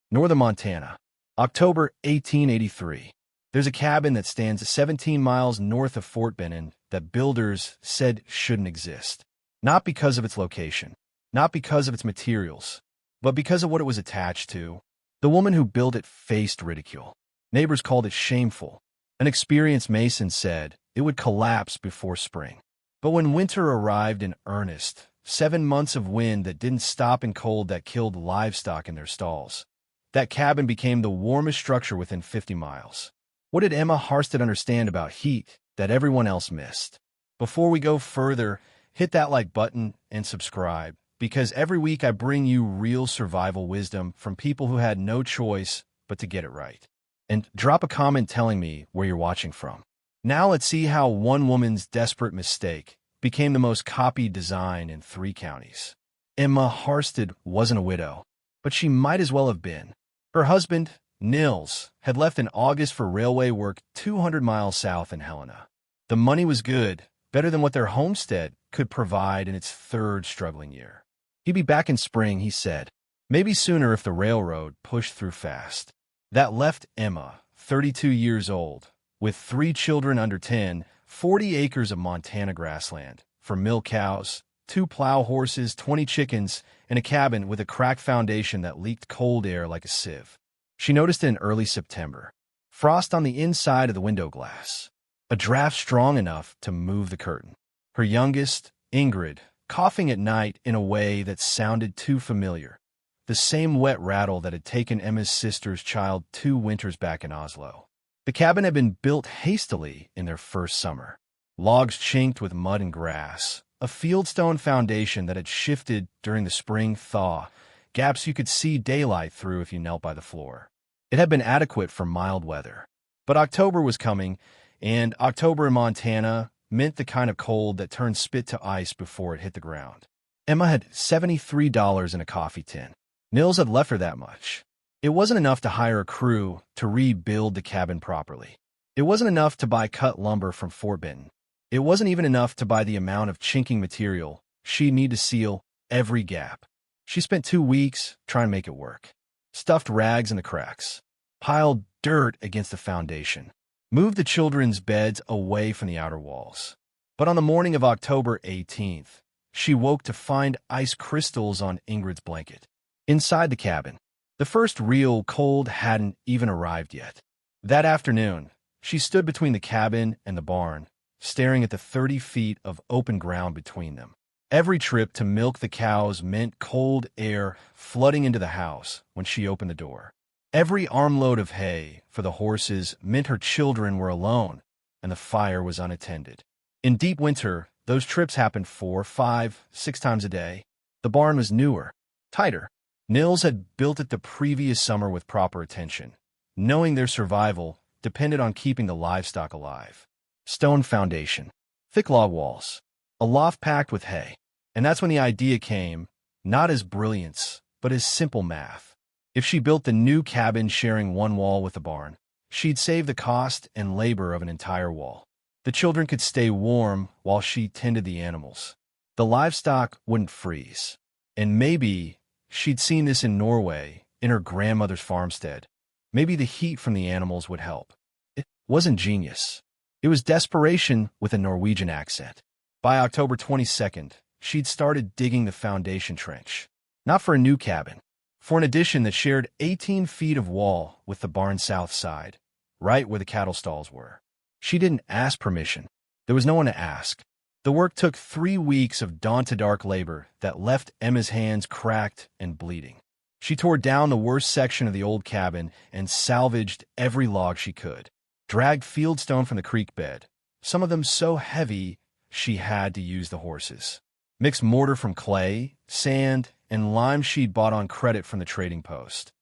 Northern Montana, October 1883. There's a cabin that stands 17 miles north of Fort Benning that builders said shouldn't exist. Not because of its location, not because of its materials, but because of what it was attached to. The woman who built it faced ridicule. Neighbors called it shameful. An experienced mason said it would collapse before spring. But when winter arrived in earnest, 7 months of wind that didn't stop and cold that killed livestock in their stalls, that cabin became the warmest structure within 50 miles. What did Emma Harstead understand about heat that everyone else missed? Before we go further, hit that like button and subscribe, because every week I bring you real survival wisdom from people who had no choice but to get it right. And drop a comment telling me where you're watching from. Now let's see how one woman's desperate mistake became the most copied design in 3 counties. Emma Harstead wasn't a widow, but she might as well have been. Her husband, Nils, had left in August for railway work 200 miles south in Helena. The money was good, better than what their homestead could provide in its 3rd struggling year. He'd be back in spring, he said. Maybe sooner if the railroad pushed through fast. That left Emma, 32 years old, with 3 children under 10, 40 acres of Montana grassland, for milk cows, 2 plow horses, 20 chickens, and a cabin with a cracked foundation that leaked cold air like a sieve. She noticed it in early September. Frost on the inside of the window glass. A draft strong enough to move the curtain. Her youngest, Ingrid, coughing at night in a way that sounded too familiar. The same wet rattle that had taken Emma's sister's child 2 winters back in Oslo. The cabin had been built hastily in their first summer. Logs chinked with mud and grass. A fieldstone foundation that had shifted during the spring thaw. Gaps you could see daylight through if you knelt by the floor. It had been adequate for mild weather. But October was coming, and October in Montana meant the kind of cold that turned spit to ice before it hit the ground. Emma had $73 in a coffee tin. Nils had left her that much. It wasn't enough to hire a crew to rebuild the cabin properly. It wasn't enough to buy cut lumber from Fort Benning. It wasn't even enough to buy the amount of chinking material she'd need to seal every gap. She spent 2 weeks trying to make it work. Stuffed rags in the cracks. Piled dirt against the foundation. Moved the children's beds away from the outer walls. But on the morning of October 18th, she woke to find ice crystals on Ingrid's blanket. Inside the cabin, the first real cold hadn't even arrived yet. That afternoon, she stood between the cabin and the barn, staring at the 30 feet of open ground between them. Every trip to milk the cows meant cold air flooding into the house when she opened the door. Every armload of hay for the horses meant her children were alone and the fire was unattended. In deep winter, those trips happened 4, 5, 6 times a day. The barn was newer, tighter. Nils had built it the previous summer with proper attention, knowing their survival depended on keeping the livestock alive. Stone foundation, thick log walls, a loft packed with hay. And that's when the idea came, not as brilliance, but as simple math. If she built the new cabin sharing one wall with the barn, she'd save the cost and labor of an entire wall. The children could stay warm while she tended the animals. The livestock wouldn't freeze. And maybe she'd seen this in Norway, in her grandmother's farmstead. Maybe the heat from the animals would help. It wasn't genius. It was desperation with a Norwegian accent. By October 22nd, she'd started digging the foundation trench. Not for a new cabin, for an addition that shared 18 feet of wall with the barn's south side, right where the cattle stalls were. She didn't ask permission. There was no one to ask. The work took 3 weeks of dawn-to-dark labor that left Emma's hands cracked and bleeding. She tore down the worst section of the old cabin and salvaged every log she could. Dragged fieldstone from the creek bed, some of them so heavy she had to use the horses. Mixed mortar from clay, sand, and lime she'd bought on credit from the trading post.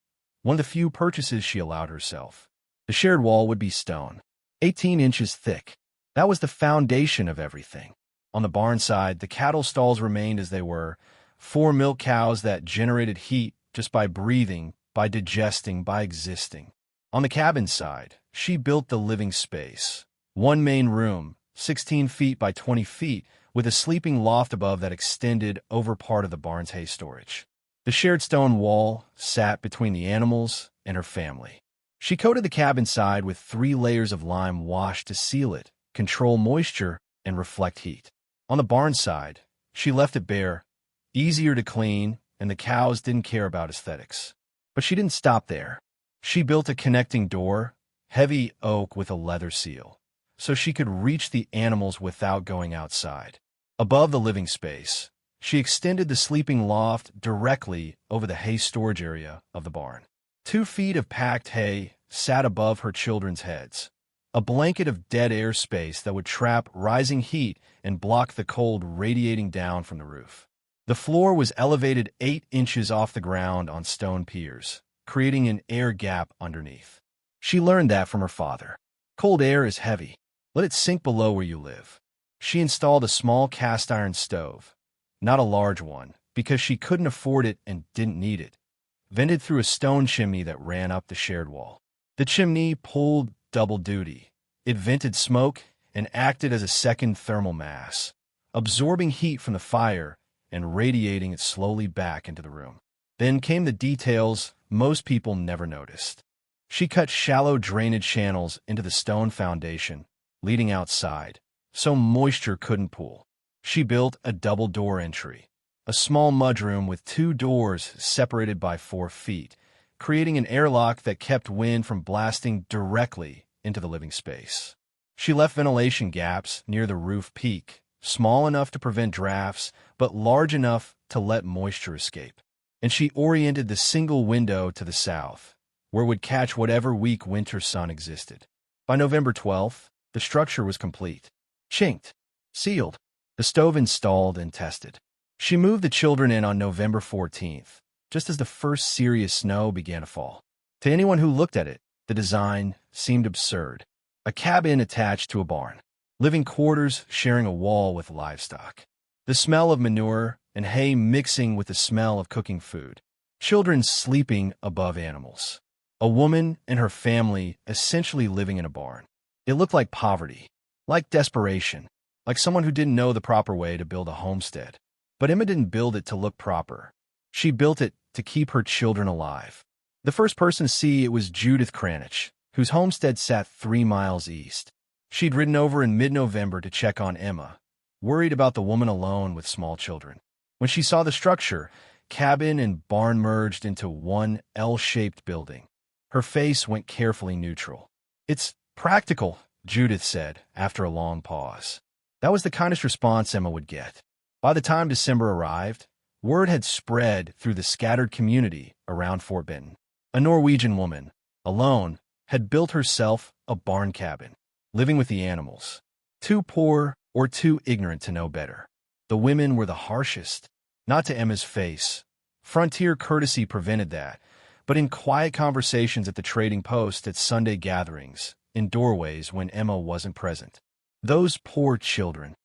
One of the few purchases she allowed herself. The shared wall would be stone, 18 inches thick. That was the foundation of everything. On the barn side, the cattle stalls remained as they were, 4 milk cows that generated heat just by breathing, by digesting, by existing. On the cabin side, she built the living space. One main room, 16 feet by 20 feet, with a sleeping loft above that extended over part of the barn's hay storage. The shared stone wall sat between the animals and her family. She coated the cabin side with 3 layers of lime wash to seal it, control moisture, and reflect heat. On the barn side, she left it bare, easier to clean, and the cows didn't care about aesthetics. But she didn't stop there. She built a connecting door, heavy oak with a leather seal, so she could reach the animals without going outside. Above the living space, she extended the sleeping loft directly over the hay storage area of the barn. 2 feet of packed hay sat above her children's heads, a blanket of dead air space that would trap rising heat and block the cold radiating down from the roof. The floor was elevated 8 inches off the ground on stone piers, creating an air gap underneath. She learned that from her father. Cold air is heavy. Let it sink below where you live. She installed a small cast iron stove, not a large one, because she couldn't afford it and didn't need it, vented through a stone chimney that ran up the shared wall. The chimney pulled double duty. It vented smoke and acted as a second thermal mass, absorbing heat from the fire and radiating it slowly back into the room. Then came the details most people never noticed. She cut shallow drainage channels into the stone foundation, leading outside, so moisture couldn't pool. She built a double door entry, a small mudroom with 2 doors separated by 4 feet, creating an airlock that kept wind from blasting directly into the living space. She left ventilation gaps near the roof peak, small enough to prevent drafts, but large enough to let moisture escape. And she oriented the single window to the south, where it would catch whatever weak winter sun existed. By November 12th, the structure was complete, chinked, sealed, the stove installed and tested. She moved the children in on November 14th, just as the first serious snow began to fall. To anyone who looked at it, the design seemed absurd. A cabin attached to a barn, living quarters sharing a wall with livestock. The smell of manure and hay mixing with the smell of cooking food. Children sleeping above animals. A woman and her family essentially living in a barn. It looked like poverty, like desperation, like someone who didn't know the proper way to build a homestead. But Emma didn't build it to look proper. She built it to keep her children alive. The first person to see it was Judith Cranich, whose homestead sat 3 miles east. She'd ridden over in mid-November to check on Emma, worried about the woman alone with small children. When she saw the structure, cabin and barn merged into one L-shaped building. Her face went carefully neutral. "It's practical," Judith said after a long pause. That was the kindest response Emma would get. By the time December arrived, word had spread through the scattered community around Fort Benton. A Norwegian woman, alone, had built herself a barn cabin, living with the animals. Too poor or too ignorant to know better. The women were the harshest, not to Emma's face. Frontier courtesy prevented that, but in quiet conversations at the trading post, at Sunday gatherings, in doorways when Emma wasn't present. Those poor children.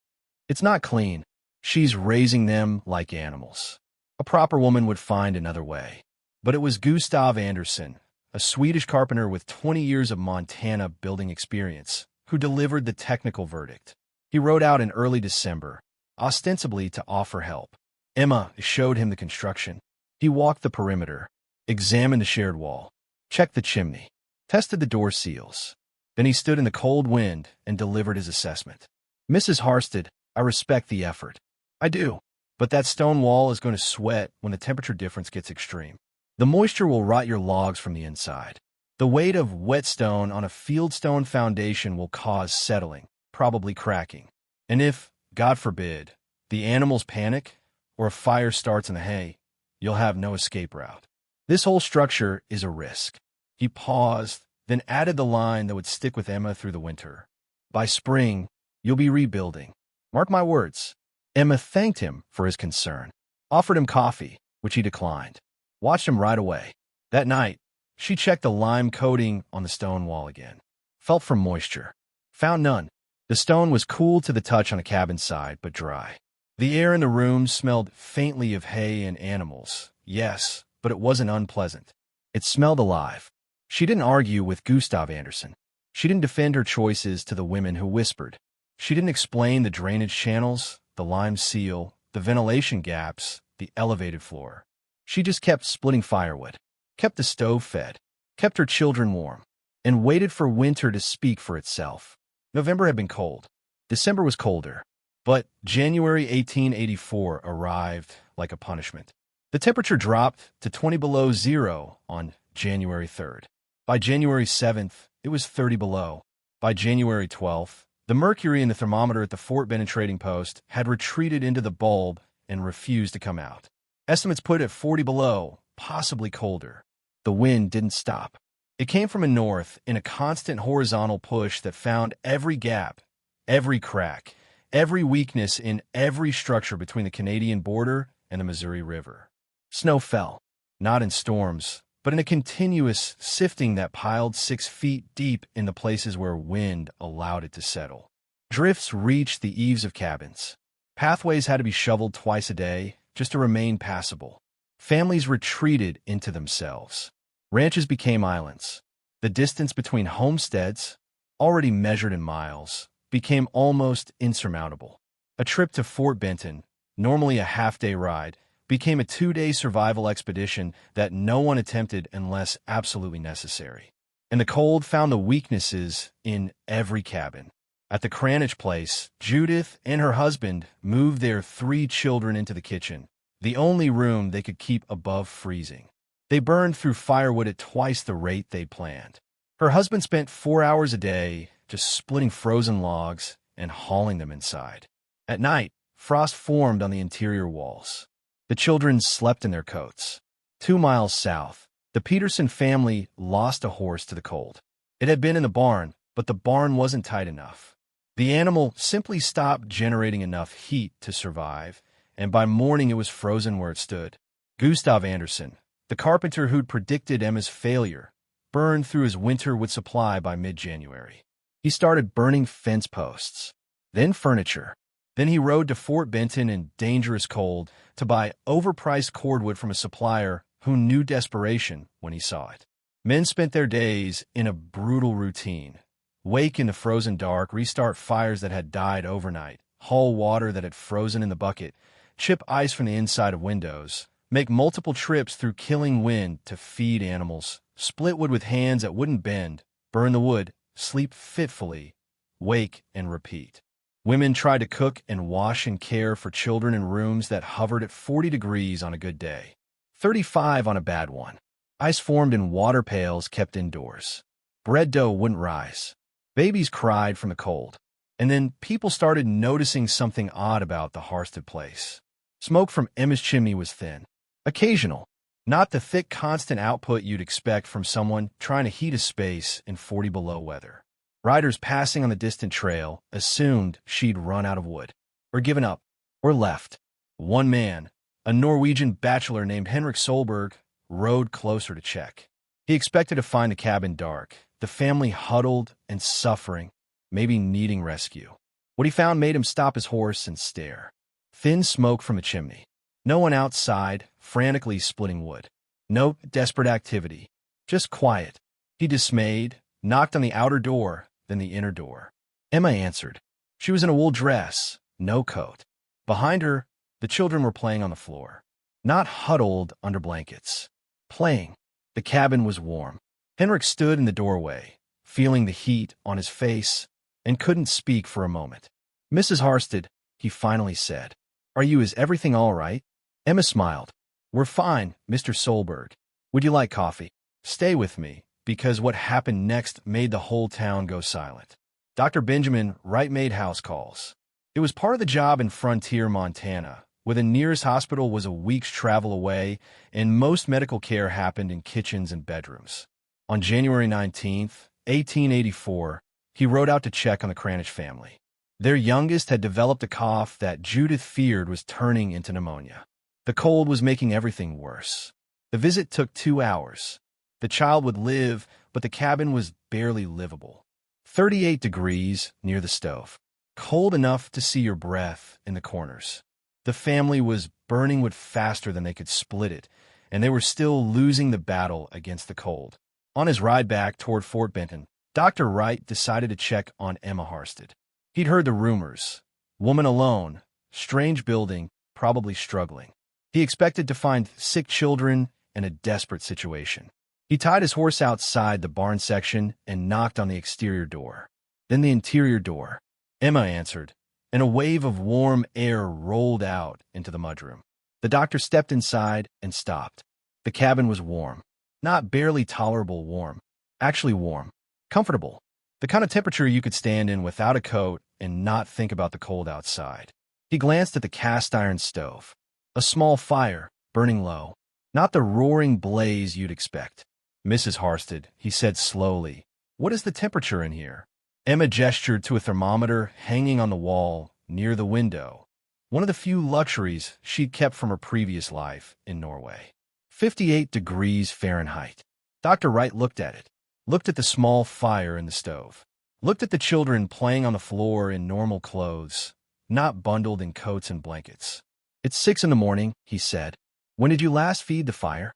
It's not clean. She's raising them like animals. A proper woman would find another way. But it was Gustav Andersson, a Swedish carpenter with 20 years of Montana building experience, who delivered the technical verdict. He rode out in early December, ostensibly to offer help. Emma showed him the construction. He walked the perimeter, examined the shared wall, checked the chimney, tested the door seals. Then he stood in the cold wind and delivered his assessment. "Mrs. Harsted, I respect the effort. I do. But that stone wall is going to sweat when the temperature difference gets extreme. The moisture will rot your logs from the inside. The weight of wet stone on a fieldstone foundation will cause settling, probably cracking. And if, God forbid, the animals panic or a fire starts in the hay, you'll have no escape route. This whole structure is a risk." He paused, then added the line that would stick with Emma through the winter. "By spring, you'll be rebuilding. Mark my words." Emma thanked him for his concern, offered him coffee, which he declined, watched him ride away. That night, she checked the lime coating on the stone wall again, felt for moisture, found none. The stone was cool to the touch on the cabin side, but dry. The air in the room smelled faintly of hay and animals, yes, but it wasn't unpleasant. It smelled alive. She didn't argue with Gustav Andersson. She didn't defend her choices to the women who whispered. She didn't explain the drainage channels, the lime seal, the ventilation gaps, the elevated floor. She just kept splitting firewood, kept the stove fed, kept her children warm, and waited for winter to speak for itself. November had been cold. December was colder. But January 1884 arrived like a punishment. The temperature dropped to 20 below zero on January 3rd. By January 7th, it was 30 below. By January 12th, the mercury in the thermometer at the Fort Benning trading post had retreated into the bulb and refused to come out. Estimates put it at 40 below, possibly colder. The wind didn't stop. It came from the north in a constant horizontal push that found every gap, every crack, every weakness in every structure between the Canadian border and the Missouri River. Snow fell, not in storms, but in a continuous sifting that piled 6 feet deep in the places where wind allowed it to settle. Drifts reached the eaves of cabins. Pathways had to be shoveled twice a day just to remain passable. Families retreated into themselves. Ranches became islands. The distance between homesteads, already measured in miles, became almost insurmountable. A trip to Fort Benton, normally a half-day ride, became a 2-day survival expedition that no one attempted unless absolutely necessary. And the cold found the weaknesses in every cabin. At the Cranich place, Judith and her husband moved their 3 children into the kitchen, the only room they could keep above freezing. They burned through firewood at twice the rate they'd planned. Her husband spent 4 hours a day just splitting frozen logs and hauling them inside. At night, frost formed on the interior walls. The children slept in their coats. 2 miles south, the Peterson family lost a horse to the cold. It had been in the barn, but the barn wasn't tight enough. The animal simply stopped generating enough heat to survive, and by morning it was frozen where it stood. Gustav Anderson, the carpenter who'd predicted Emma's failure, burned through his winter wood supply by mid-January. He started burning fence posts, then furniture. Then he rode to Fort Benton in dangerous cold to buy overpriced cordwood from a supplier who knew desperation when he saw it. Men spent their days in a brutal routine. Wake in the frozen dark, restart fires that had died overnight, haul water that had frozen in the bucket, chip ice from the inside of windows, make multiple trips through killing wind to feed animals, split wood with hands that wouldn't bend, burn the wood, sleep fitfully, wake and repeat. Women tried to cook and wash and care for children in rooms that hovered at 40 degrees on a good day, 35 on a bad one. Ice formed in water pails kept indoors. Bread dough wouldn't rise. Babies cried from the cold. And then people started noticing something odd about the Harsted place. Smoke from Emma's chimney was thin. Occasional, not the thick, constant output you'd expect from someone trying to heat a space in 40 below weather. Riders passing on the distant trail assumed she'd run out of wood, or given up, or left. One man, a Norwegian bachelor named Henrik Solberg, rode closer to check. He expected to find the cabin dark, the family huddled and suffering, maybe needing rescue. What he found made him stop his horse and stare. Thin smoke from a chimney. No one outside, frantically splitting wood. No desperate activity. Just quiet. He dismayed, knocked on the outer door, then the inner door. Emma answered. She was in a wool dress, no coat. Behind her, the children were playing on the floor. Not huddled under blankets. Playing. The cabin was warm. Henrik stood in the doorway, feeling the heat on his face, and couldn't speak for a moment. Mrs. Harsted, he finally said. Is everything all right? Emma smiled. We're fine, Mr. Solberg. Would you like coffee? Stay with me, because what happened next made the whole town go silent. Dr. Benjamin Wright made house calls. It was part of the job in Frontier, Montana, where the nearest hospital was a week's travel away, and most medical care happened in kitchens and bedrooms. On January 19th, 1884, he rode out to check on the Cranich family. Their youngest had developed a cough that Judith feared was turning into pneumonia. The cold was making everything worse. The visit took 2 hours. The child would live, but the cabin was barely livable. 38 degrees near the stove. Cold enough to see your breath in the corners. The family was burning wood faster than they could split it, and they were still losing the battle against the cold. On his ride back toward Fort Benton, Dr. Wright decided to check on Emma Harsted. He'd heard the rumors. Woman alone, strange building, probably struggling. He expected to find sick children and a desperate situation. He tied his horse outside the barn section and knocked on the exterior door. Then the interior door. Emma answered, and a wave of warm air rolled out into the mudroom. The doctor stepped inside and stopped. The cabin was warm. Not barely tolerable warm. Actually warm. Comfortable. The kind of temperature you could stand in without a coat and not think about the cold outside. He glanced at the cast-iron stove. A small fire, burning low. Not the roaring blaze you'd expect. "Mrs. Harsted," he said slowly, "what is the temperature in here?" Emma gestured to a thermometer hanging on the wall near the window, one of the few luxuries she'd kept from her previous life in Norway. 58 degrees Fahrenheit. Dr. Wright looked at it, looked at the small fire in the stove, looked at the children playing on the floor in normal clothes, not bundled in coats and blankets. "It's 6 in the morning," he said. "When did you last feed the fire?"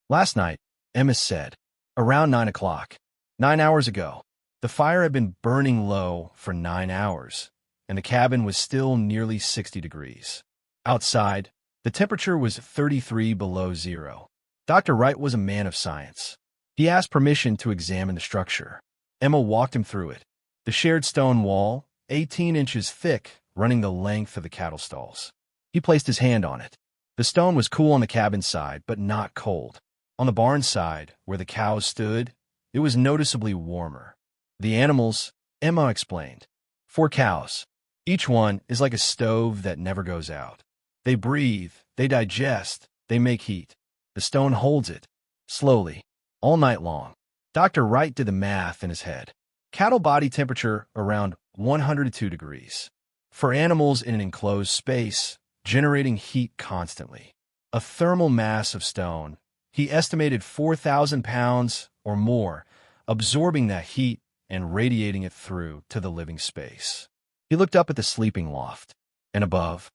"Last night," Emma said. "Around 9 o'clock. 9 hours ago." The fire had been burning low for 9 hours, and the cabin was still nearly 60 degrees. Outside, the temperature was 33 below zero. Dr. Wright was a man of science. He asked permission to examine the structure. Emma walked him through it. The shared stone wall, 18 inches thick, running the length of the cattle stalls. He placed his hand on it. The stone was cool on the cabin side, but not cold. On the barn side, where the cows stood, it was noticeably warmer. "The animals," Emma explained. 4 cows. Each one is like a stove that never goes out. They breathe, they digest, they make heat. The stone holds it, slowly, all night long. Dr. Wright did the math in his head. Cattle body temperature around 102 degrees. For animals in an enclosed space, generating heat constantly. A thermal mass of stone, he estimated 4,000 pounds or more, absorbing that heat and radiating it through to the living space. He looked up at the sleeping loft, and above.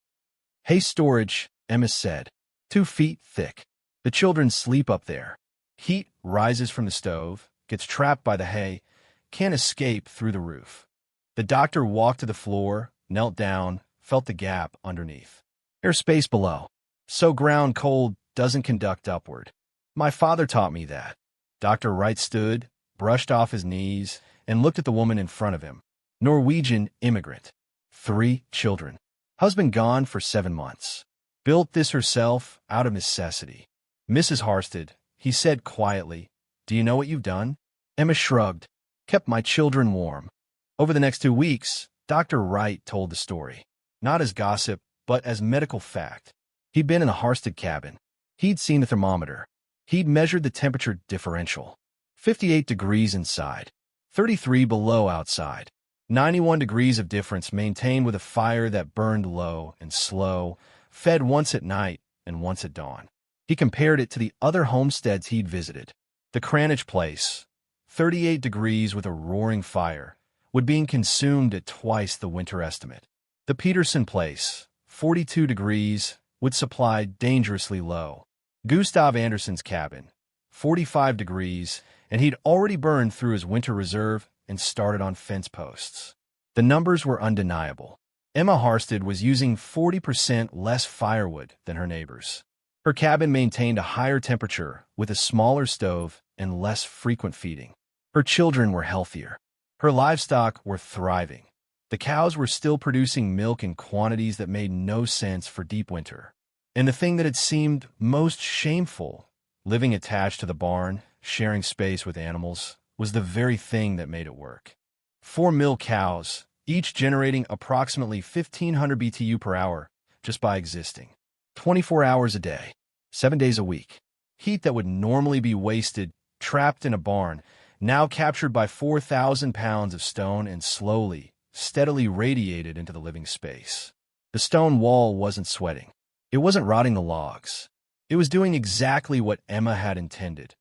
"Hay storage," Emma said, 2 feet thick. The children sleep up there. Heat rises from the stove, gets trapped by the hay, can't escape through the roof. The doctor walked to the floor, knelt down, felt the gap underneath. There's space below, so ground cold doesn't conduct upward. My father taught me that. Dr. Wright stood, brushed off his knees, and looked at the woman in front of him. Norwegian immigrant. 3 children. Husband gone for 7 months. Built this herself out of necessity. "Mrs. Harsted," he said quietly, "do you know what you've done?" Emma shrugged. "Kept my children warm." Over the next 2 weeks, Dr. Wright told the story. Not as gossip, but as medical fact. He'd been in a Harsted cabin. He'd seen the thermometer. He'd measured the temperature differential. 58 degrees inside. 33 below outside. 91 degrees of difference maintained with a fire that burned low and slow, fed once at night and once at dawn. He compared it to the other homesteads he'd visited. The Cranage place, 38 degrees with a roaring fire, would being consumed at twice the winter estimate. The Peterson place, 42 degrees, would supply dangerously low. Gustav Anderson's cabin, 45 degrees, and he'd already burned through his winter reserve and started on fence posts. The numbers were undeniable. Emma Harsted was using 40% less firewood than her neighbors. Her cabin maintained a higher temperature with a smaller stove and less frequent feeding. Her children were healthier. Her livestock were thriving. The cows were still producing milk in quantities that made no sense for deep winter. And the thing that had seemed most shameful, living attached to the barn, sharing space with animals, was the very thing that made it work. 4 milk cows, each generating approximately 1,500 BTU per hour just by existing. 24 hours a day, 7 days a week. Heat that would normally be wasted, trapped in a barn, now captured by 4,000 pounds of stone and slowly, steadily radiated into the living space. The stone wall wasn't sweating. It wasn't rotting the logs. It was doing exactly what Emma had intended,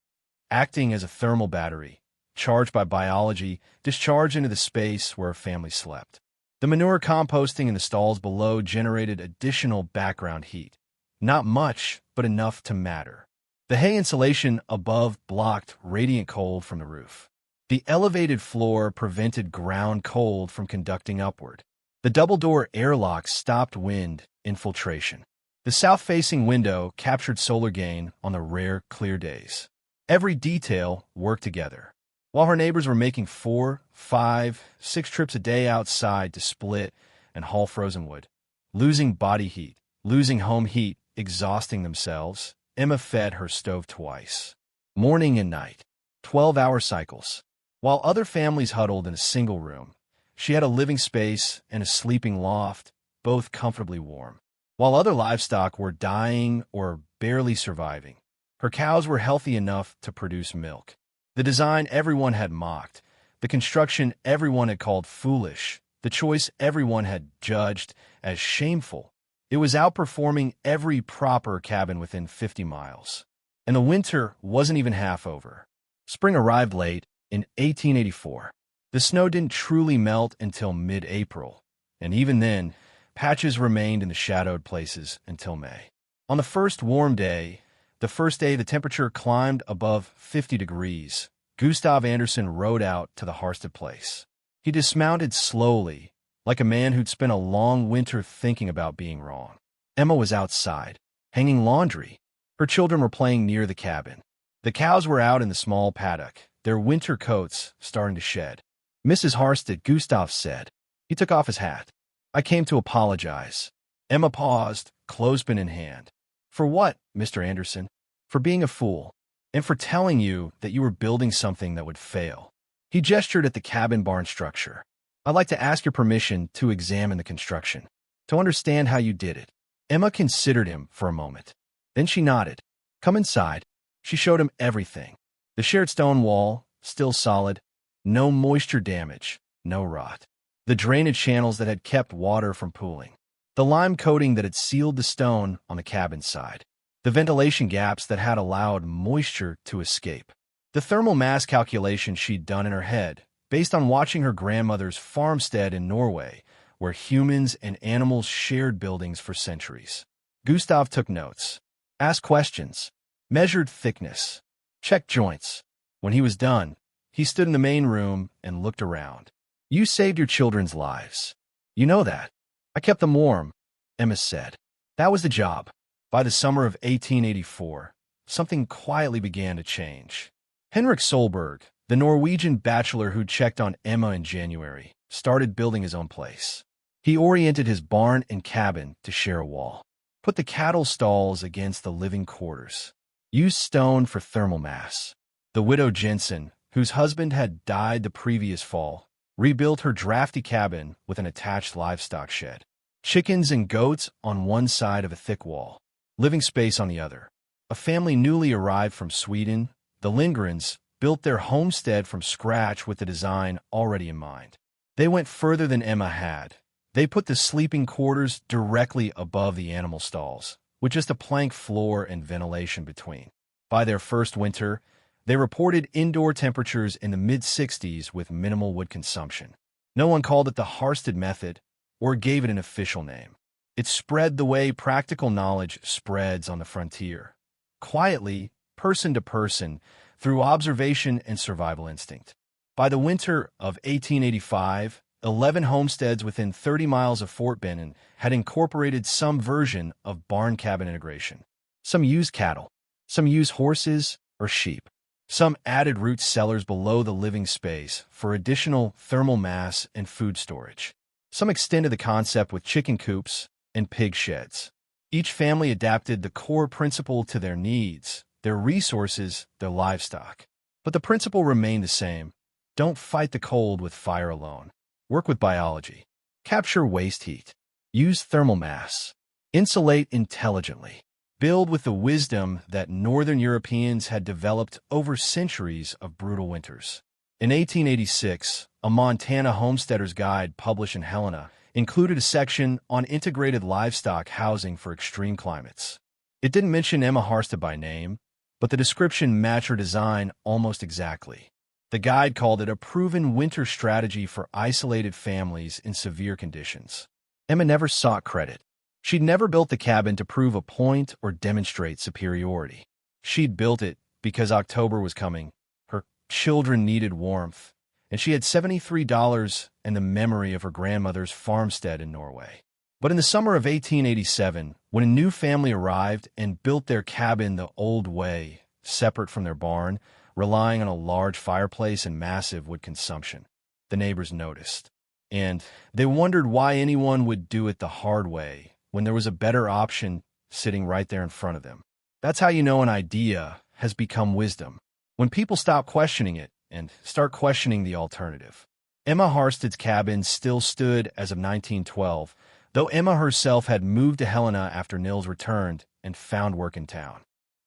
acting as a thermal battery, charged by biology, discharged into the space where her family slept. The manure composting in the stalls below generated additional background heat. Not much, but enough to matter. The hay insulation above blocked radiant cold from the roof. The elevated floor prevented ground cold from conducting upward. The double-door airlock stopped wind infiltration. The The south-facing window captured solar gain on the rare, clear days. Every detail worked together. While her neighbors were making 4, 5, 6 trips a day outside to split and haul frozen wood, losing body heat, losing home heat, exhausting themselves, Emma fed her stove twice, morning and night, 12-hour cycles. While other families huddled in a single room, she had a living space and a sleeping loft, both comfortably warm. While other livestock were dying or barely surviving, her cows were healthy enough to produce milk. The design everyone had mocked, the construction everyone had called foolish, the choice everyone had judged as shameful, it was outperforming every proper cabin within 50 miles. And the winter wasn't even half over. Spring arrived late in 1884. The snow didn't truly melt until mid-April, and even then, patches remained in the shadowed places until May. On the first warm day, the temperature climbed above 50 degrees, Gustav Anderson rode out to the Harsted place. He dismounted slowly, like a man who'd spent a long winter thinking about being wrong. Emma was outside, hanging laundry. Her children were playing near the cabin. The cows were out in the small paddock, their winter coats starting to shed. "Mrs. Harsted," Gustav said. He took off his hat. "I came to apologize." Emma paused, clothespin in hand. "For what, Mr. Anderson?" "For being a fool, and for telling you that you were building something that would fail." He gestured at the cabin barn structure. "I'd like to ask your permission to examine the construction, to understand how you did it." Emma considered him for a moment. Then she nodded. "Come inside." She showed him everything. The shared stone wall, still solid, no moisture damage, no rot. The drainage channels that had kept water from pooling. The lime coating that had sealed the stone on the cabin side. The ventilation gaps that had allowed moisture to escape. The thermal mass calculation she'd done in her head, based on watching her grandmother's farmstead in Norway, where humans and animals shared buildings for centuries. Gustav took notes, asked questions, measured thickness, checked joints. When he was done, he stood in the main room and looked around. "You saved your children's lives. You know that." "I kept them warm," Emma said. That was the job. By the summer of 1884, something quietly began to change. Henrik Solberg, the Norwegian bachelor who checked on Emma in January, started building his own place. He oriented his barn and cabin to share a wall, put the cattle stalls against the living quarters, used stone for thermal mass. The widow Jensen, whose husband had died the previous fall, rebuilt her drafty cabin with an attached livestock shed. Chickens and goats on one side of a thick wall, living space on the other. A family newly arrived from Sweden, the Lindgrens, built their homestead from scratch with the design already in mind. They went further than Emma had. They put the sleeping quarters directly above the animal stalls, with just a plank floor and ventilation between. By their first winter, they reported indoor temperatures in the mid-60s with minimal wood consumption. No one called it the Harsted method or gave it an official name. It spread the way practical knowledge spreads on the frontier, quietly, person to person, through observation and survival instinct. By the winter of 1885, 11 homesteads within 30 miles of Fort Benning had incorporated some version of barn cabin integration. Some used cattle, some used horses or sheep. Some added root cellars below the living space for additional thermal mass and food storage. Some extended the concept with chicken coops and pig sheds. Each family adapted the core principle to their needs, their resources, their livestock. But the principle remained the same. Don't fight the cold with fire alone. Work with biology. Capture waste heat. Use thermal mass. Insulate intelligently. Build with the wisdom that Northern Europeans had developed over centuries of brutal winters. In 1886, a Montana homesteader's guide published in Helena included a section on integrated livestock housing for extreme climates. It didn't mention Emma Harsted by name, but the description matched her design almost exactly. The guide called it a proven winter strategy for isolated families in severe conditions. Emma never sought credit. She'd never built the cabin to prove a point or demonstrate superiority. She'd built it because October was coming, her children needed warmth, and she had $73 and the memory of her grandmother's farmstead in Norway. But in the summer of 1887, when a new family arrived and built their cabin the old way, separate from their barn, relying on a large fireplace and massive wood consumption, the neighbors noticed. And they wondered why anyone would do it the hard way when there was a better option sitting right there in front of them. That's how you know an idea has become wisdom, when people stop questioning it and start questioning the alternative. Emma Harsted's cabin still stood as of 1912, though Emma herself had moved to Helena after Nils returned and found work in town.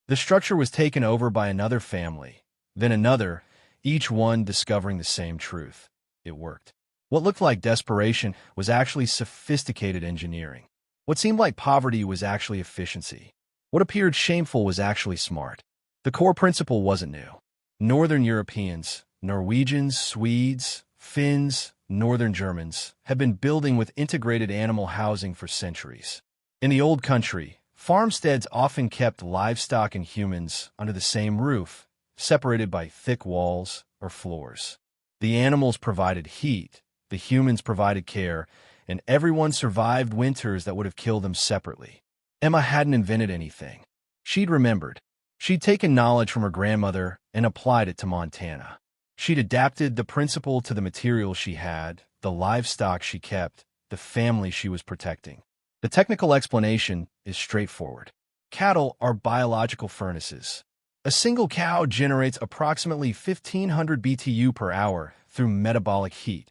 The structure was taken over by another family, then another, each one discovering the same truth. It worked. What looked like desperation was actually sophisticated engineering. What seemed like poverty was actually efficiency. What appeared shameful was actually smart. The core principle wasn't new. Northern Europeans, Norwegians, Swedes, Finns, Northern Germans had been building with integrated animal housing for centuries. In the old country, farmsteads often kept livestock and humans under the same roof, separated by thick walls or floors. The animals provided heat, the humans provided care, and everyone survived winters that would have killed them separately. Emma hadn't invented anything. She'd remembered. She'd taken knowledge from her grandmother and applied it to Montana. She'd adapted the principle to the materials she had, the livestock she kept, the family she was protecting. The technical explanation is straightforward. Cattle are biological furnaces. A single cow generates approximately 1,500 BTU per hour through metabolic heat,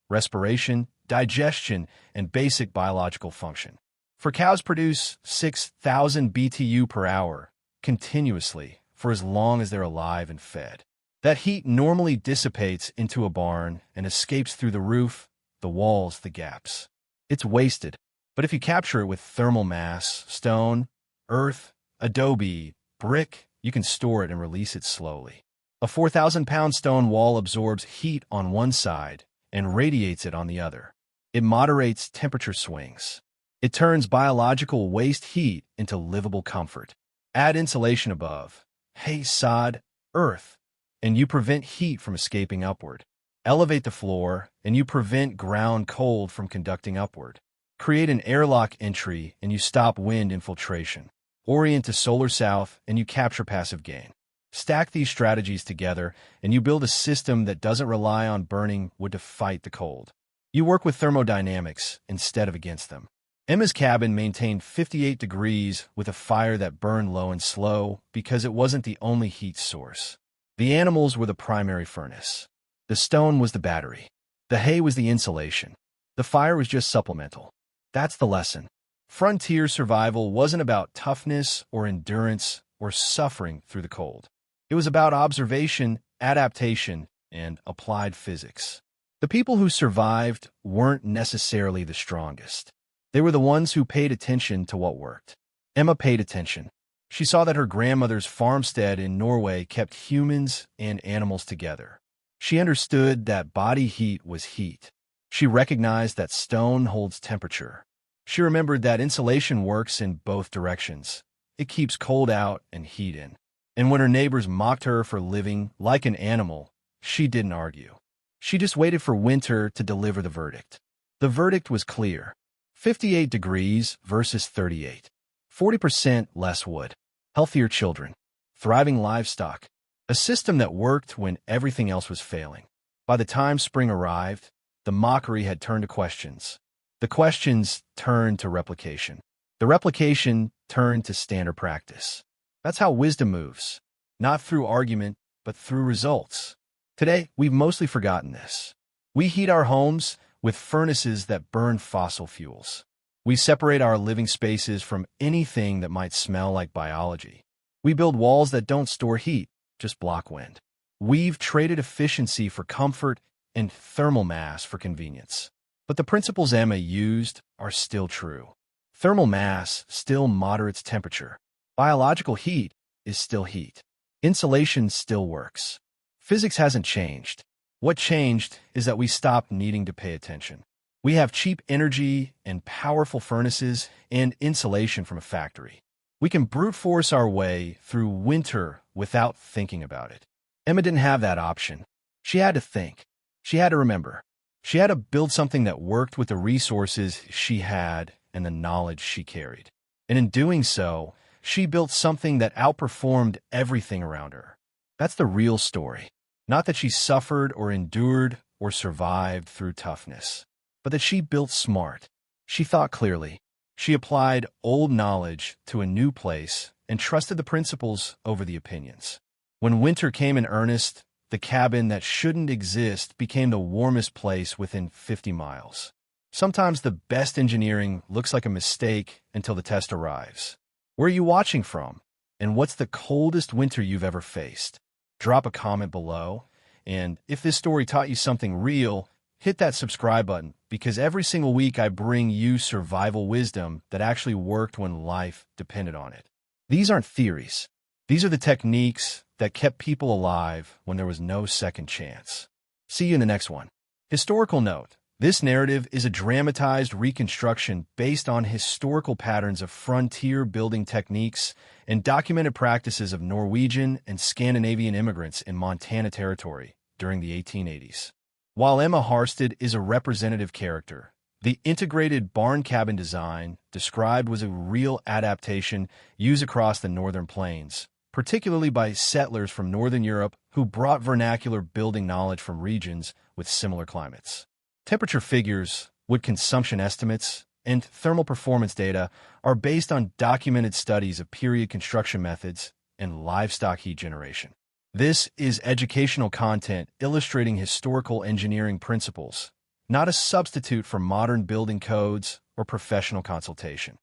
respiration, digestion, and basic biological function. For cows produce 6,000 BTU per hour continuously for as long as they're alive and fed. That heat normally dissipates into a barn and escapes through the roof, the walls, the gaps. It's wasted, but if you capture it with thermal mass, stone, earth, adobe, brick, you can store it and release it slowly. A 4,000-pound stone wall absorbs heat on one side and radiates it on the other. It moderates temperature swings. It turns biological waste heat into livable comfort. Add insulation above, hay, sod, earth, and you prevent heat from escaping upward. Elevate the floor, and you prevent ground cold from conducting upward. Create an airlock entry, and you stop wind infiltration. Orient to solar south, and you capture passive gain. Stack these strategies together, and you build a system that doesn't rely on burning wood to fight the cold. You work with thermodynamics instead of against them. Emma's cabin maintained 58 degrees with a fire that burned low and slow because it wasn't the only heat source. The animals were the primary furnace. The stone was the battery. The hay was the insulation. The fire was just supplemental. That's the lesson. Frontier survival wasn't about toughness or endurance or suffering through the cold. It was about observation, adaptation, and applied physics. The people who survived weren't necessarily the strongest. They were the ones who paid attention to what worked. Emma paid attention. She saw that her grandmother's farmstead in Norway kept humans and animals together. She understood that body heat was heat. She recognized that stone holds temperature. She remembered that insulation works in both directions. It keeps cold out and heat in. And when her neighbors mocked her for living like an animal, she didn't argue. She just waited for winter to deliver the verdict. The verdict was clear. 58 degrees versus 38. 40% less wood. Healthier children. Thriving livestock. A system that worked when everything else was failing. By the time spring arrived, the mockery had turned to questions. The questions turned to replication. The replication turned to standard practice. That's how wisdom moves. Not through argument, but through results. Today, we've mostly forgotten this. We heat our homes with furnaces that burn fossil fuels. We separate our living spaces from anything that might smell like biology. We build walls that don't store heat, just block wind. We've traded efficiency for comfort and thermal mass for convenience. But the principles Emma used are still true. Thermal mass still moderates temperature. Biological heat is still heat. Insulation still works. Physics hasn't changed. What changed is that we stopped needing to pay attention. We have cheap energy and powerful furnaces and insulation from a factory. We can brute force our way through winter without thinking about it. Emma didn't have that option. She had to think. She had to remember. She had to build something that worked with the resources she had and the knowledge she carried. And in doing so, she built something that outperformed everything around her. That's the real story. Not that she suffered or endured or survived through toughness, but that she built smart. She thought clearly. She applied old knowledge to a new place and trusted the principles over the opinions. When winter came in earnest, the cabin that shouldn't exist became the warmest place within 50 miles. Sometimes the best engineering looks like a mistake until the test arrives. Where are you watching from? And what's the coldest winter you've ever faced? Drop a comment below. And if this story taught you something real, hit that subscribe button, because every single week I bring you survival wisdom that actually worked when life depended on it. These aren't theories. These are the techniques that kept people alive when there was no second chance. See you in the next one. Historical note. This narrative is a dramatized reconstruction based on historical patterns of frontier building techniques and documented practices of Norwegian and Scandinavian immigrants in Montana Territory during the 1880s. While Emma Harstead is a representative character, the integrated barn cabin design described was a real adaptation used across the northern plains, particularly by settlers from Northern Europe who brought vernacular building knowledge from regions with similar climates. Temperature figures, wood consumption estimates, and thermal performance data are based on documented studies of period construction methods and livestock heat generation. This is educational content illustrating historical engineering principles, not a substitute for modern building codes or professional consultation.